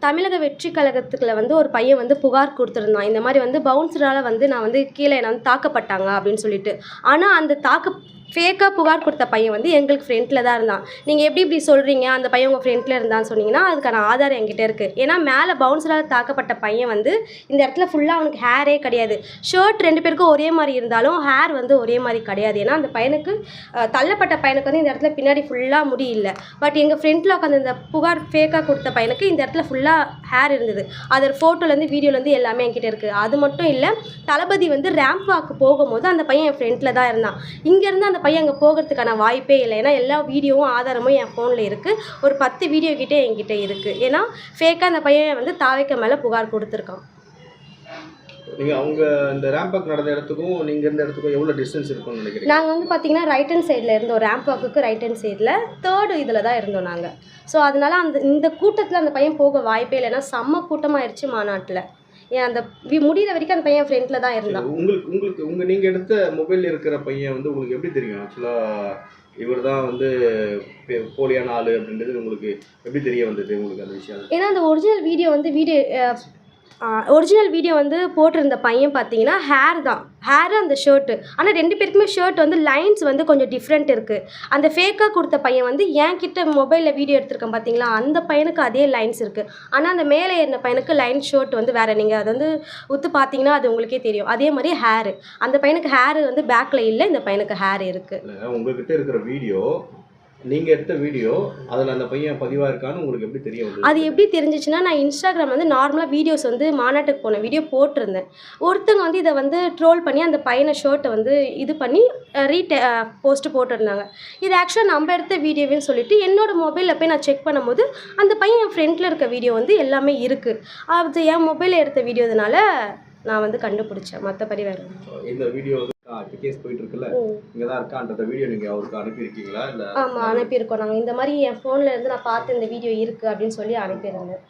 தமிழக வெற்றி கழகத்துக்குள்ள வந்து ஒரு பையன் வந்து புகார் கொடுத்துருந்தான். இந்த மாதிரி வந்து பவுன்சரால் வந்து நான் வந்து கீழே என்னை வந்து தாக்கப்பட்டாங்க அப்படின்னு சொல்லிட்டு. ஆனால் அந்த ஃபேக்காக புகார் கொடுத்த பையன் வந்து எங்களுக்கு ஃப்ரெண்டில் தான் இருந்தான். நீங்கள் எப்படி இப்படி சொல்கிறீங்க, அந்த பையன் உங்கள் ஃப்ரெண்டில் இருந்தான்னு சொன்னீங்கன்னா அதுக்கான ஆதாரம் என்கிட்ட இருக்குது. ஏன்னா மேலே பவுன்சரால் தாக்கப்பட்ட பையன் வந்து இந்த இடத்துல ஃபுல்லாக அவனுக்கு ஹேரே கிடையாது. ஷர்ட் 2 பேருக்கும் ஒரே மாதிரி இருந்தாலும் ஹேர் வந்து ஒரே மாதிரி கிடையாது. ஏன்னா அந்த பையனுக்கு தள்ளப்பட்ட பையனுக்கு வந்து இந்த இடத்துல பின்னாடி ஃபுல்லாக முடி இல்லை. பட் எங்கள் ஃப்ரெண்டில் உட்காந்து இந்த புகார் ஃபேக்காக கொடுத்த பையனுக்கு இந்த இடத்துல ஃபுல்லாக ஹேர் இருந்தது. அது ஃபோட்டோலேருந்து வீடியோலேருந்து எல்லாமே என்கிட்ட இருக்குது. அது மட்டும் இல்லை, தளபதி வந்து ரேம்ப் வாக்கு போகும்போது அந்த பையன் என் ஃப்ரெண்டில் தான் இருந்தான். இங்கேருந்து அந்த பையன் அங்கே போகிறதுக்கான வாய்ப்பே இல்லை. ஏன்னா எல்லா வீடியோவும் ஆதாரமும் என் ஃபோனில் இருக்குது. ஒரு 10 வீடியோ கிட்டே என்கிட்ட இருக்குது. ஏன்னா ஃபேக்காக அந்த பையன் வந்து தாவேக்கா மேலே புகார் கொடுத்துருக்கான். நீங்கள் அவங்க இந்த ரேம்ப் வாக் நடந்த இடத்துக்கும் நீங்கள் இருந்த இடத்துக்கும் எவ்வளோ டிஸ்டன்ஸ் இருக்கும்னு நினைக்கிறீங்க? நாங்கள் வந்து பார்த்திங்கன்னா ரைட் ஹேண்ட் சைடில் இருந்தோம். ரேம்ப் வாக்குக்கு ரைட் ஹேண்ட் சைடில் 3rd இதில் தான் இருந்தோம் நாங்கள். ஸோ அதனால் இந்த கூட்டத்தில் அந்த பையன் போக வாய்ப்பே இல்லை. ஏன்னா செம்ம கூட்டமாகிடுச்சு மாநாட்டில். ஏன் அந்த முடிகிற வரைக்கும் அந்த பையன் ஃப்ரெண்டில் தான் இருந்தான். உங்களுக்கு நீங்கள் எடுத்த மொபைலில் இருக்கிற பையன் வந்து உங்களுக்கு எப்படி தெரியும்? ஆக்சுவலாக இவர் தான் வந்து போலியான ஆள் அப்படின்றது உங்களுக்கு எப்படி தெரிய வந்தது உங்களுக்கு அந்த விஷயம்? ஏன்னா அந்த ஒரிஜினல் வீடியோ வந்து போட்டிருந்த பையன் பார்த்தீங்கன்னா ஹேர் தான், ஹேரு அந்த ஷர்ட்டு. ஆனால் 2 பேருக்குமே ஷர்ட் வந்து லைன்ஸ் வந்து கொஞ்சம் டிஃப்ரெண்ட் இருக்குது. அந்த ஃபேக்காக கொடுத்த பையன் வந்து என் கிட்ட மொபைலில் வீடியோ எடுத்திருக்கேன் பார்த்தீங்களா, அந்த பையனுக்கு அதே லைன்ஸ் இருக்குது. ஆனால் அந்த மேலே ஏறின பையனுக்கு லைன் ஷர்ட் வந்து வேறு. நீங்கள் அதை வந்து உத்து பார்த்தீங்கன்னா அது உங்களுக்கே தெரியும். அதே மாதிரி ஹேரு, அந்த பையனுக்கு ஹேரு வந்து பேக்கில் இல்லை, இந்த பையனுக்கு ஹேர் இருக்குது. உங்ககிட்ட இருக்கிற வீடியோ, நீங்கள் எடுத்த வீடியோ, அதில் அந்த பையன் பதிவாக இருக்கான்னு உங்களுக்கு எப்படி தெரிய வந்தது? அது எப்படி தெரிஞ்சிச்சுன்னா, நான் இன்ஸ்டாகிராம் வந்து நார்மலாக வீடியோஸ் வந்து மாநாட்டுக்கு போன வீடியோ போட்டிருந்தேன். ஒருத்தங்க வந்து இதை வந்து ட்ரோல் பண்ணி அந்த பையனை ஷர்ட்டை வந்து இது பண்ணி போஸ்ட்டு போட்டிருந்தாங்க. இது ஆக்சுவலாக நம்ம எடுத்த வீடியோன்னு சொல்லிட்டு என்னோடய மொபைலில் போய் நான் செக் பண்ணும்போது அந்த பையன் என் ஃப்ரெண்டில் இருக்க வீடியோ வந்து எல்லாமே இருக்குது. அது என் மொபைலில் எடுத்த வீடியோனால நான் வந்து கண்டுபிடிச்சேன். மற்றபடி வேறு இந்த வீடியோ இப்போ கேஸ் போயிட்டு இருக்குல்ல, இங்கே தான் இருக்கான்ற வீடியோ நீங்கள் அவருக்கு அனுப்பியிருக்கீங்களா? இல்லை? ஆமாம், அனுப்பியிருக்கோம். நாங்கள் இந்த மாதிரி என் ஃபோனில் இருந்து நான் பார்த்து இந்த வீடியோ இருக்குது அப்படின்னு சொல்லி அனுப்பியிருந்தேன்.